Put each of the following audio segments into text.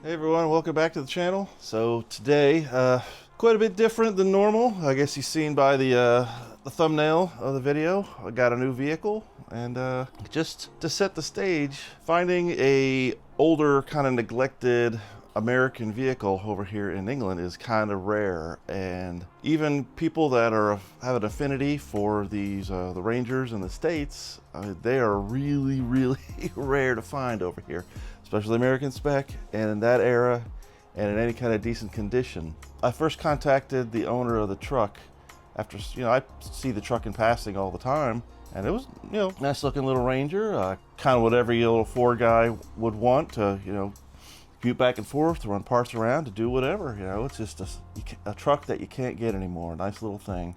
Hey everyone, welcome back to the channel. So today, quite a bit different than normal. I guess you've seen by the thumbnail of the video. I got a new vehicle, and just to set the stage, finding a older, kind of neglected American vehicle over here in England is kind of rare, and even people that have an affinity for these the Rangers in the States, they are really rare to find over here, especially American Spec, and in that era and in any kind of decent condition. I first contacted the owner of the truck after, I see the truck in passing all the time, and it was, nice looking little Ranger, kind of what every little Ford guy would want to, commute back and forth, to run parts around, to do whatever. It's just a truck that you can't get anymore. Nice little thing.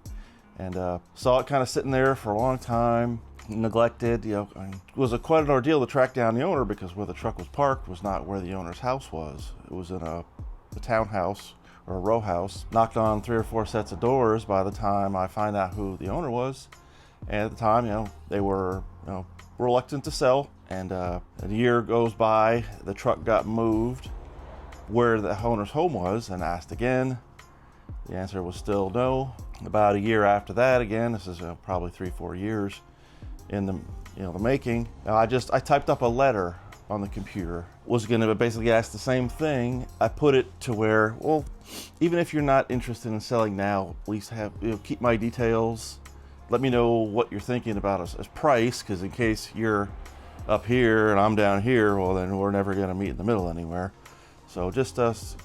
And saw it kind of sitting there for a long time, neglected. It was quite an ordeal to track down the owner, because where the truck was parked was not where the owner's house was. It was in a townhouse or a row house. Knocked on 3 or 4 sets of doors by the time I find out who the owner was. And at the time, they were reluctant to sell. And a year goes by, the truck got moved where the owner's home was, and asked again. The answer was still no. About a year after that, again, this is probably 3-4 years in the making. I typed up a letter on the computer. Was going to basically ask the same thing. I put it to where, well, even if you're not interested in selling now, at least keep my details. Let me know what you're thinking about as price, because in case you're up here and I'm down here, well, then we're never going to meet in the middle anywhere. So just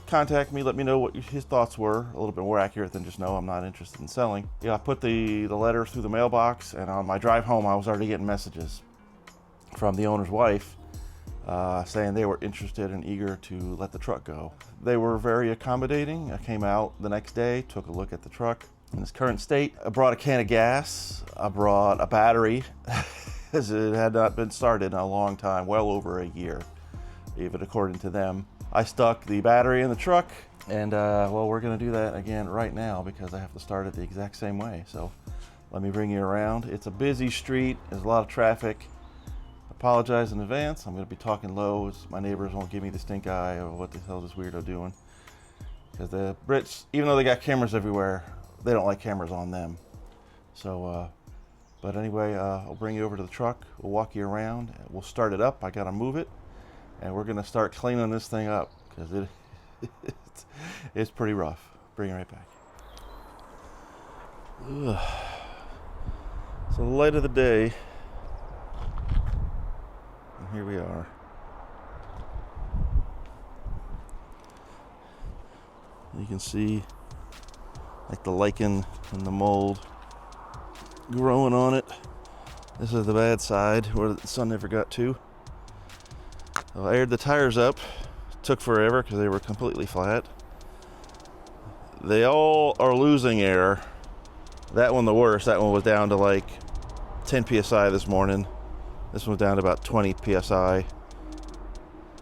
contact me, let me know what his thoughts were, a little bit more accurate than just no, I'm not interested in selling. I put the letter through the mailbox, and on my drive home, I was already getting messages from the owner's wife saying they were interested and eager to let the truck go. They were very accommodating. I came out the next day, took a look at the truck in its current state. I brought a can of gas. I brought a battery, as it had not been started in a long time, well over a year, even according to them. I stuck the battery in the truck, and well, we're gonna do that again right now, because I have to start it the exact same way. So let me bring you around. It's a busy street, there's a lot of traffic. Apologize in advance, I'm gonna be talking low, so my neighbors won't give me the stink eye or what the hell is this weirdo doing. Because the Brits, even though they got cameras everywhere, they don't like cameras on them. So, but anyway, I'll bring you over to the truck, we'll walk you around, we'll start it up. I gotta move it, and we're gonna start cleaning this thing up, because it's pretty rough. Bring it right back. Ugh. So the light of the day, and here we are. You can see like the lichen and the mold growing on it. This is the bad side, where the sun never got to. I aired the tires up. Took forever because they were completely flat. They all are losing air. That one the worst. That one was down to like 10 psi this morning. This one was down to about 20 psi.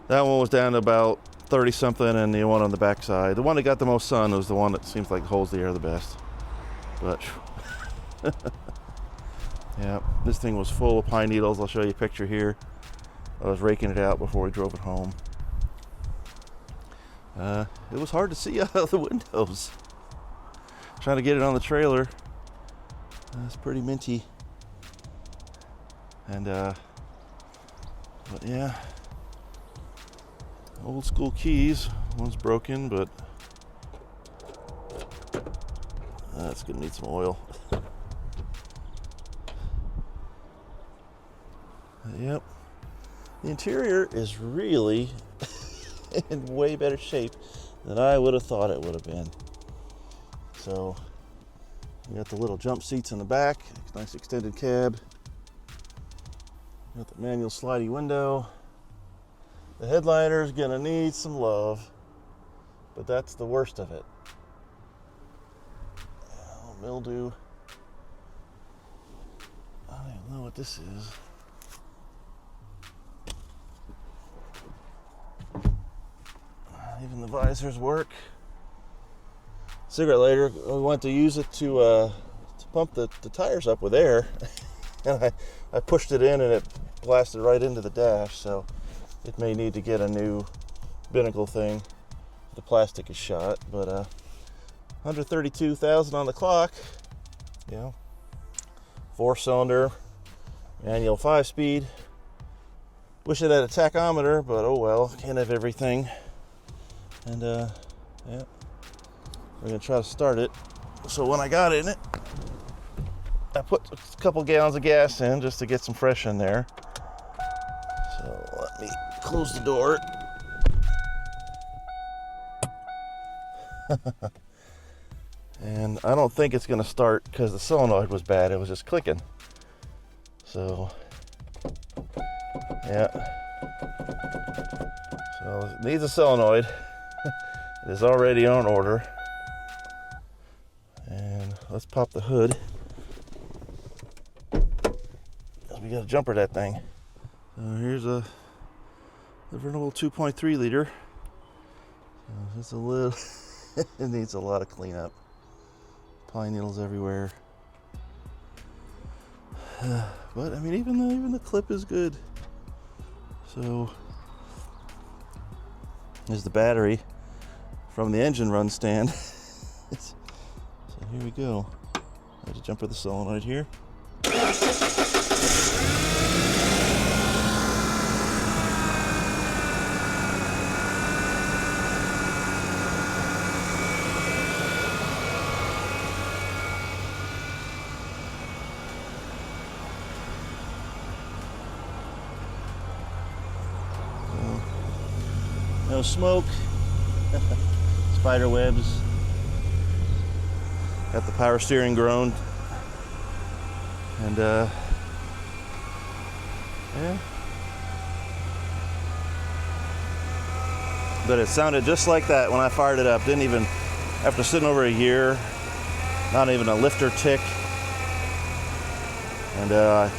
That one was down to about 30 something, and the one on the back side, the one that got the most sun, was the one that seems like holds the air the best. But yeah, this thing was full of pine needles. I'll show you a picture here. I was raking it out before we drove it home. It was hard to see out of the windows. Trying to get it on the trailer. It's pretty minty. And but yeah, old school keys. One's broken, but it's gonna need some oil. Yep. The interior is really in way better shape than I would have thought it would have been. So, you got the little jump seats in the back, nice extended cab. Got the manual slidey window. The headliner's gonna need some love, but that's the worst of it. Oh, mildew. I don't even know what this is. Even the visors work. Cigarette lighter, I went to use it to pump the tires up with air, and I pushed it in and it blasted right into the dash, so it may need to get a new binnacle thing. The plastic is shot, but 132,000 on the clock. You know, 4-cylinder, manual 5-speed. Wish it had a tachometer, but oh well, can't have everything. And yeah, we're gonna try to start it. So when I got in it, I put a couple gallons of gas in just to get some fresh in there. So let me close the door. And I don't think it's gonna start because the solenoid was bad. It was just clicking. So yeah. So it needs a solenoid. It is already on order. And let's pop the hood. We got to jumper that thing. So here's a Vernal 2.3 liter. It's a little, it needs a lot of cleanup. Pine needles everywhere. But I mean, even the clip is good. So there's the battery from the engine run stand. So here we go. I have to jumper the solenoid here. No smoke, spider webs, got the power steering groaned, and yeah. But it sounded just like that when I fired it up. Didn't even, after sitting over a year, not even a lifter tick, and I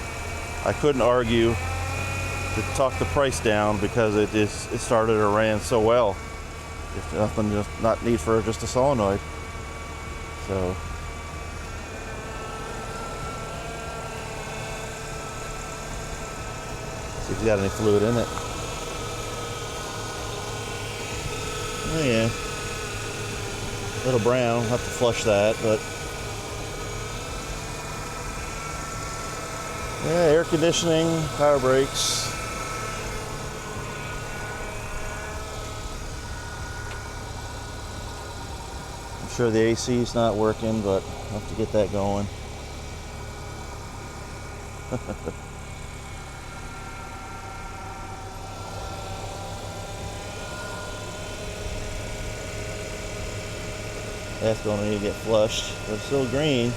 couldn't argue to talk the price down because it started or ran so well. If nothing, just not need for just a solenoid. So see if you got any fluid in it. Oh yeah, a little brown. I'll have to flush that, but yeah, air conditioning, power brakes. I'm sure the AC is not working, but I'll have to get that going. That's going to need to get flushed, but it's still green.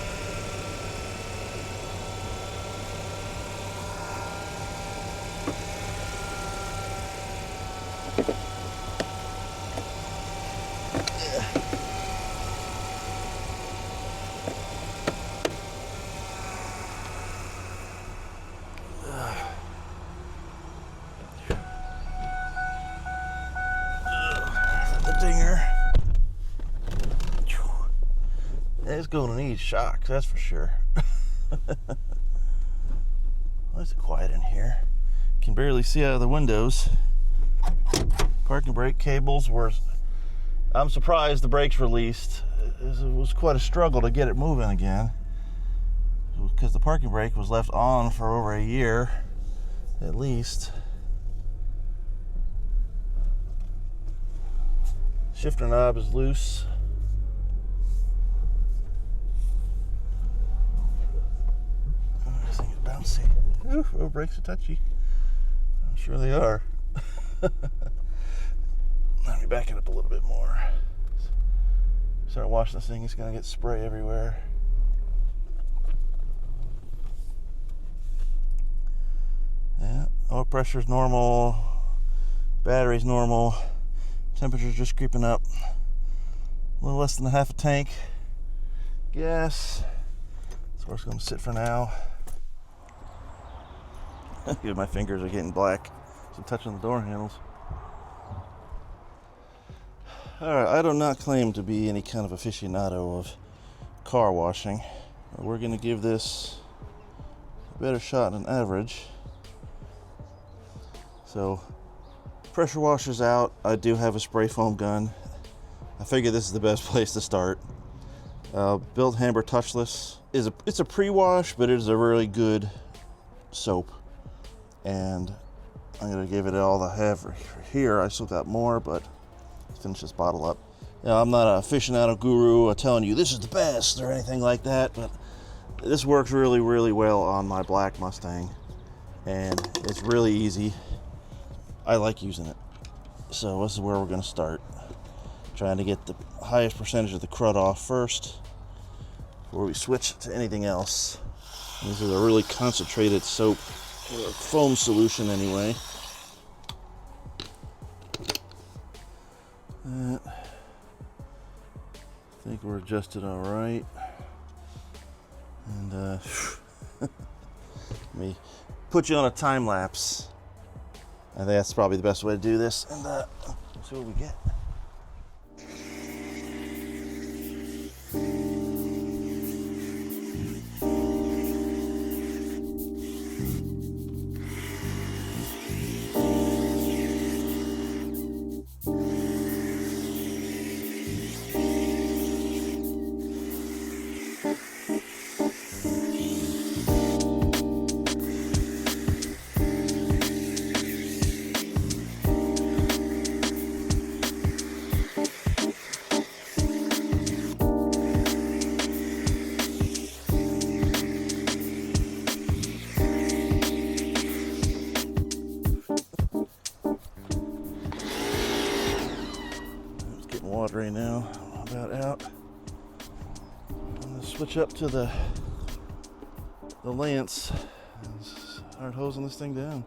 It's going to need shocks, that's for sure. Well, it's quiet in here. Can barely see out of the windows. Parking brake cables were, I'm surprised the brakes released. It was quite a struggle to get it moving again, because the parking brake was left on for over a year at least. Shifter knob is loose. This thing is bouncy. Ooh, road brakes are touchy. I'm sure they are. Let me back it up a little bit more. Start washing this thing, it's gonna get spray everywhere. Yeah, oil pressure's normal, battery's normal, temperature's just creeping up. A little less than half a tank. Gas. That's where it's gonna sit for now. My fingers are getting black. So I'm touching the door handles. Alright, I do not claim to be any kind of aficionado of car washing. We're going to give this a better shot than average. So, Pressure washer's out. I do have a spray foam gun. I figure this is the best place to start. Built Hammer Touchless it's a pre-wash, but it is a really good soap. And I'm gonna give it all I have here. I still got more, but let's finish this bottle up. Now, I'm not a aficionado guru or telling you this is the best or anything like that, but this works really, really well on my black Mustang, and it's really easy. I like using it. So this is where we're gonna start. Trying to get the highest percentage of the crud off first before we switch to anything else. This is a really concentrated soap, or a foam solution anyway. I think we're adjusted all right. And let me put you on a time lapse. I think that's probably the best way to do this. And see what we get. Right now, about out. I'm gonna switch up to the lance and start hosing this thing down.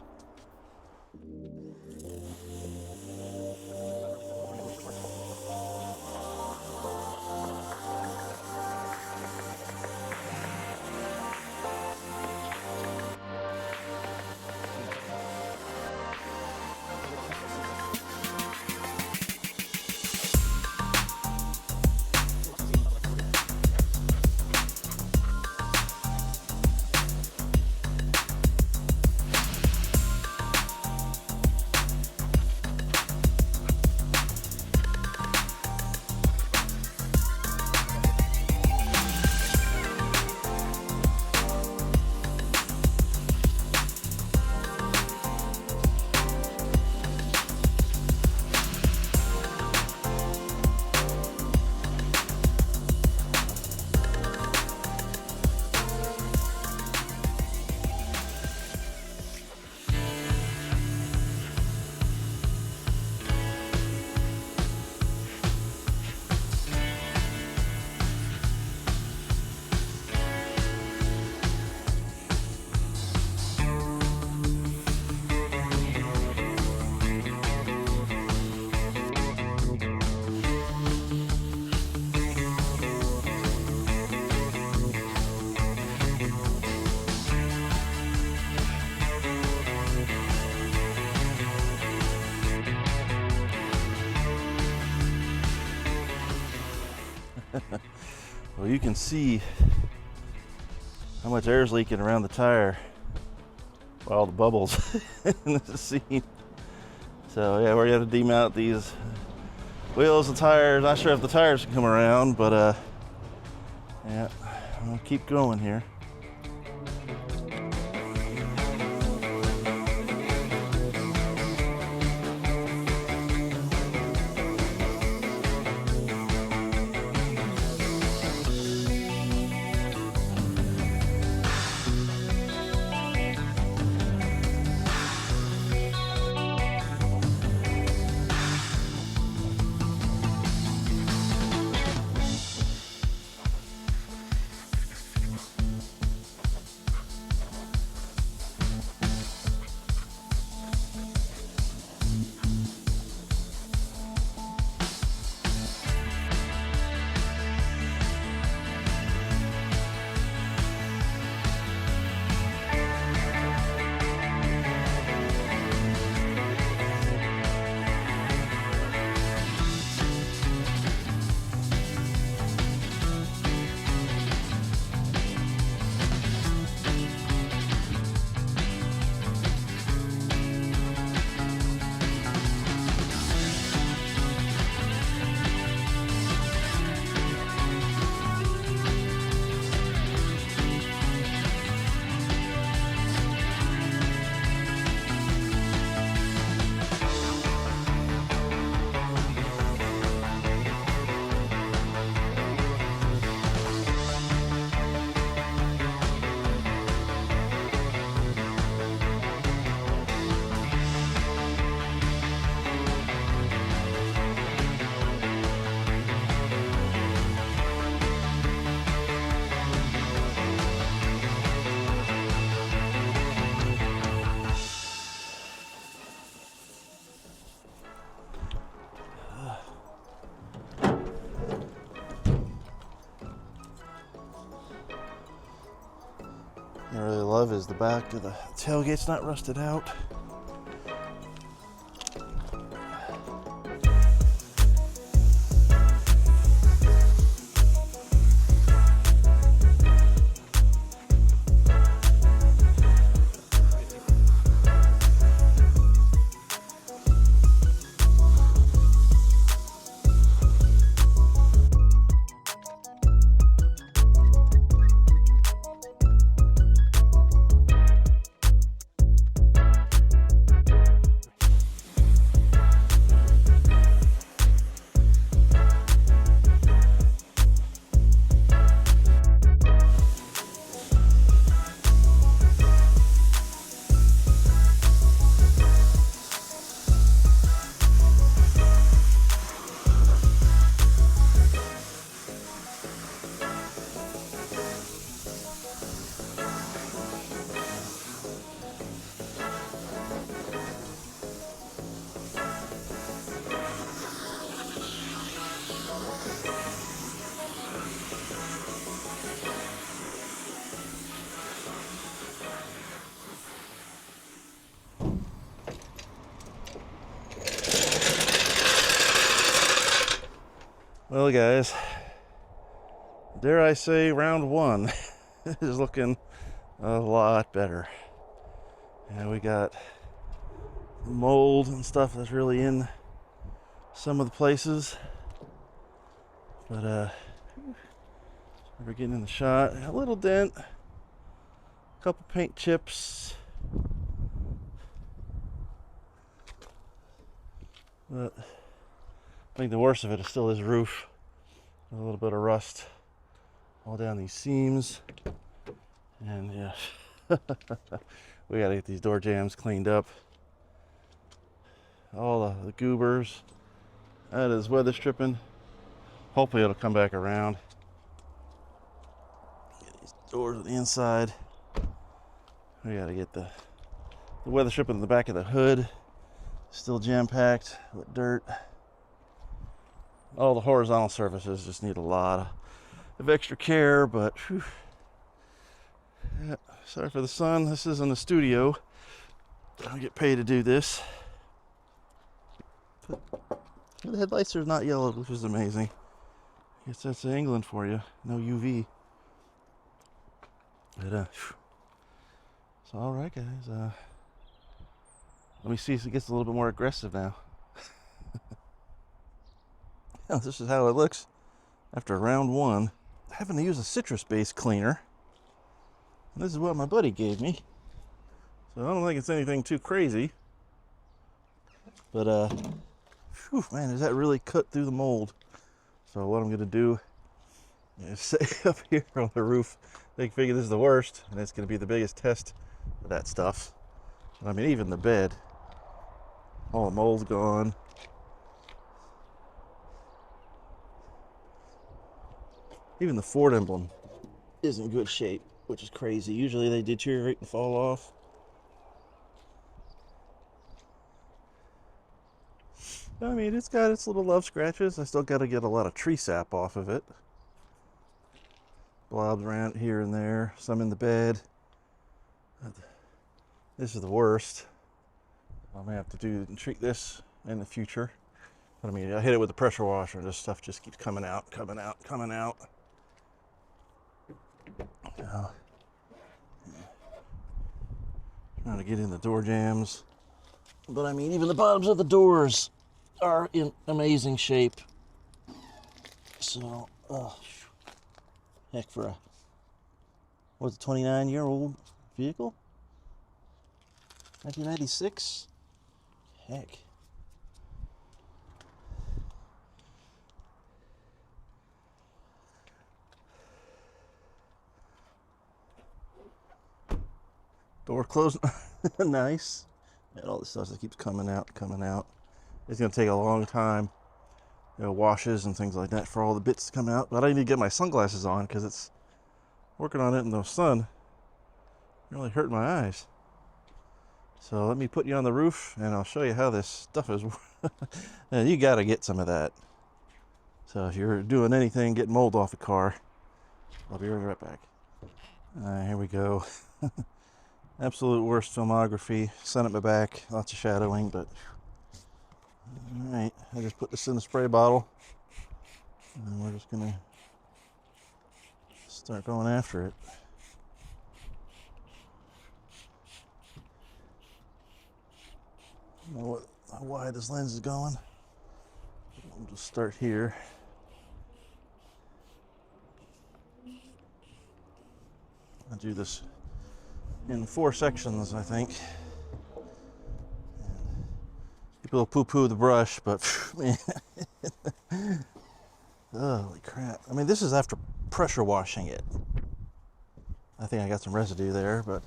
Well, you can see how much air is leaking around the tire by all the bubbles in the seam. So yeah, we're gonna demount these wheels and tires. Not sure if the tires can come around, but yeah, I'll keep going here. of is the back of the tailgate's not rusted out. Well, guys, dare I say round one is looking a lot better. And we got mold and stuff that's really in some of the places. But we're getting in the shot. A little dent, a couple paint chips. But I think the worst of it is still his roof. A little bit of rust all down these seams. And yeah, we gotta get these door jambs cleaned up. All the goobers. That is weather stripping. Hopefully it'll come back around. Get these doors on the inside. We gotta get the weather stripping in the back of the hood. Still jam-packed with dirt. All the horizontal surfaces just need a lot of extra care, but whew. Yeah, sorry for the sun. This isn't a studio. I don't get paid to do this. But the headlights are not yellow, which is amazing. I guess that's England for you. No UV. But so all right, guys. Let me see if it gets a little bit more aggressive now. This is how it looks after round one. Having to use a citrus-based cleaner. And this is what my buddy gave me. So I don't think it's anything too crazy. But, whew, man, does that really cut through the mold? So what I'm going to do is sit up here on the roof. They figure this is the worst, and it's going to be the biggest test of that stuff. I mean, even the bed. All the mold's gone. Even the Ford emblem is in good shape, which is crazy. Usually they deteriorate and fall off. I mean, it's got its little love scratches. I still got to get a lot of tree sap off of it. Blobs around here and there, some in the bed. This is the worst. I may have to treat this in the future. But I mean, I hit it with a pressure washer and this stuff just keeps coming out, coming out, coming out. Trying to get in the door jambs. But I mean, even the bottoms of the doors are in amazing shape. So, heck, for a, what's a 29-year-old vehicle? 1996? Heck. Door closed. Nice. And all this stuff that keeps coming out, coming out. It's going to take a long time. You know, washes and things like that for all the bits to come out. But I need to get my sunglasses on because it's working on it in the sun. Really hurting my eyes. So let me put you on the roof and I'll show you how this stuff is. You got to get some of that. So if you're doing anything, getting mold off the car, I'll be right back. Here we go. Absolute worst filmography. Sun at my back, lots of shadowing, but alright, I just put this in the spray bottle and we're just gonna start going after it. I don't know how wide this lens is going. We'll just start here. I'll do this in 4 sections, I think. People poo-poo the brush, but man, holy crap. I mean, this is after pressure washing it. I think I got some residue there, but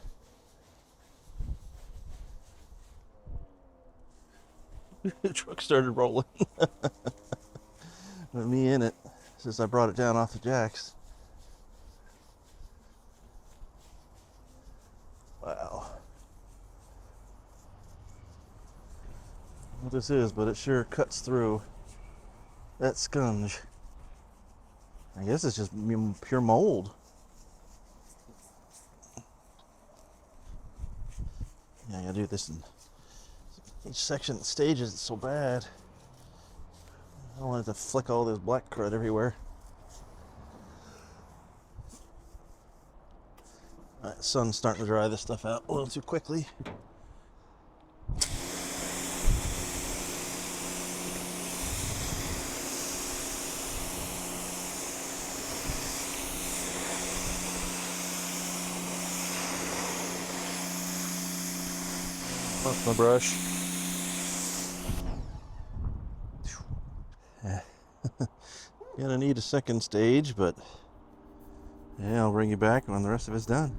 the truck started rolling. With me in it since I brought it down off the jacks. Wow. What this is, but it sure cuts through that sponge. I guess it's just pure mold. Yeah, I gotta do this in each section that stages it so bad. I don't want it to flick all this black crud everywhere. Alright, the sun's starting to dry this stuff out a little too quickly. That's my brush. Gonna need a second stage, but yeah, I'll bring you back when the rest of it's done.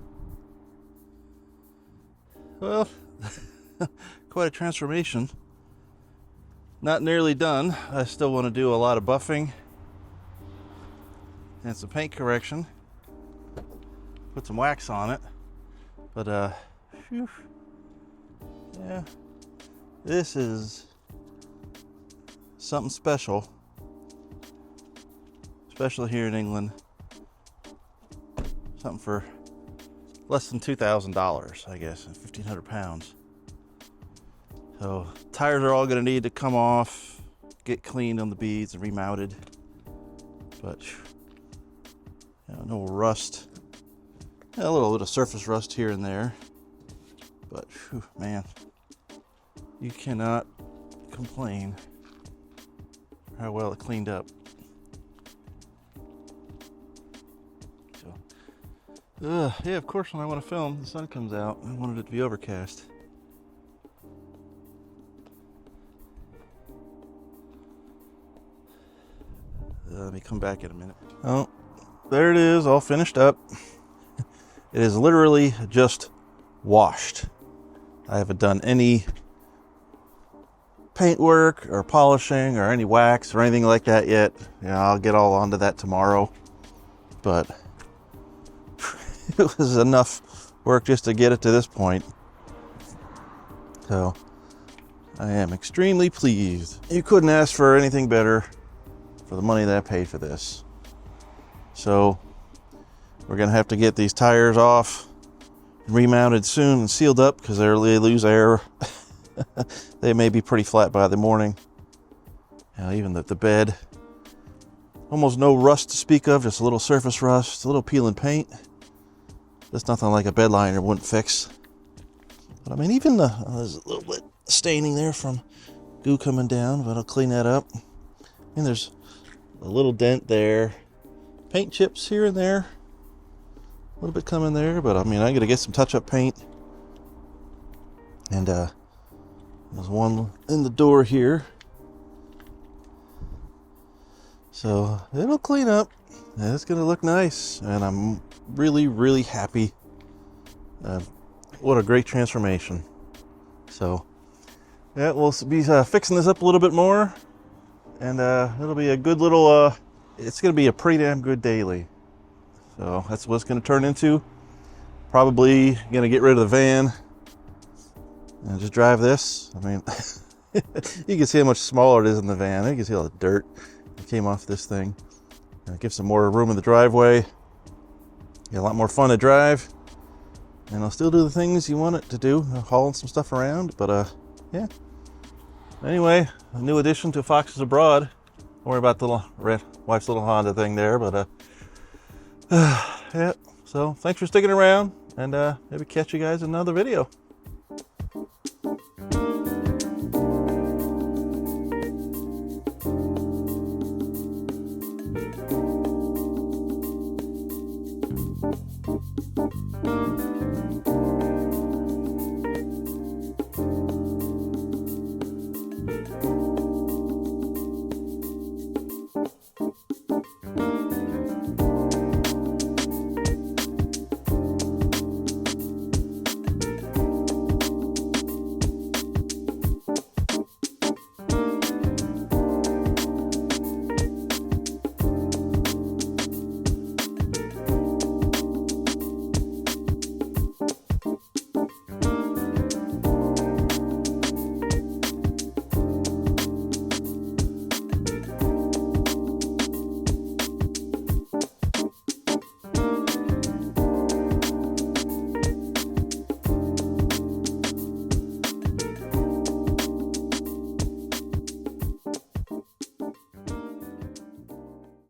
Well, quite a transformation. Not nearly done. I still want to do a lot of buffing and some paint correction. Put some wax on it. But phew. Yeah, this is something special. Special here in England. Something for less than $2,000, I guess, and 1,500 pounds. So tires are all going to need to come off, get cleaned on the beads and remounted. But yeah, no rust. Yeah, a little bit of surface rust here and there. But whew, man, you cannot complain how well it cleaned up. So, yeah, of course, when I want to film, the sun comes out. I wanted it to be overcast. Let me come back in a minute. Oh, there it is, all finished up. It is literally just washed. I haven't done any paint work or polishing or any wax or anything like that yet. Yeah, I'll get all onto that tomorrow. But it was enough work just to get it to this point. So I am extremely pleased. You couldn't ask for anything better for the money that I paid for this. So we're gonna have to get these tires off, remounted soon and sealed up because they lose air. They may be pretty flat by the morning. Even the bed, almost no rust to speak of, just a little surface rust, a little peel and paint. That's nothing like a bed liner wouldn't fix. But I mean, even there's a little bit staining there from goo coming down, but I'll clean that up. And there's a little dent there, paint chips here and there, a little bit coming there, but I mean, I gotta get some touch-up paint. And there's one in the door here, so it'll clean up and it's gonna look nice, and I'm really happy. What a great transformation. So yeah, we'll be fixing this up a little bit more, and it'll be a good little it's gonna be a pretty damn good daily. So that's what it's gonna turn into. Probably gonna get rid of the van and just drive this. I mean, you can see how much smaller it is in the van. You can see all the dirt that came off this thing. Give some more room in the driveway. Get a lot more fun to drive. and it'll still do the things you want it to do, hauling some stuff around. But yeah. Anyway, a new addition to Foxes Abroad. Don't worry about the little wife's little Honda thing there, but yeah. So thanks for sticking around, and maybe catch you guys in another video.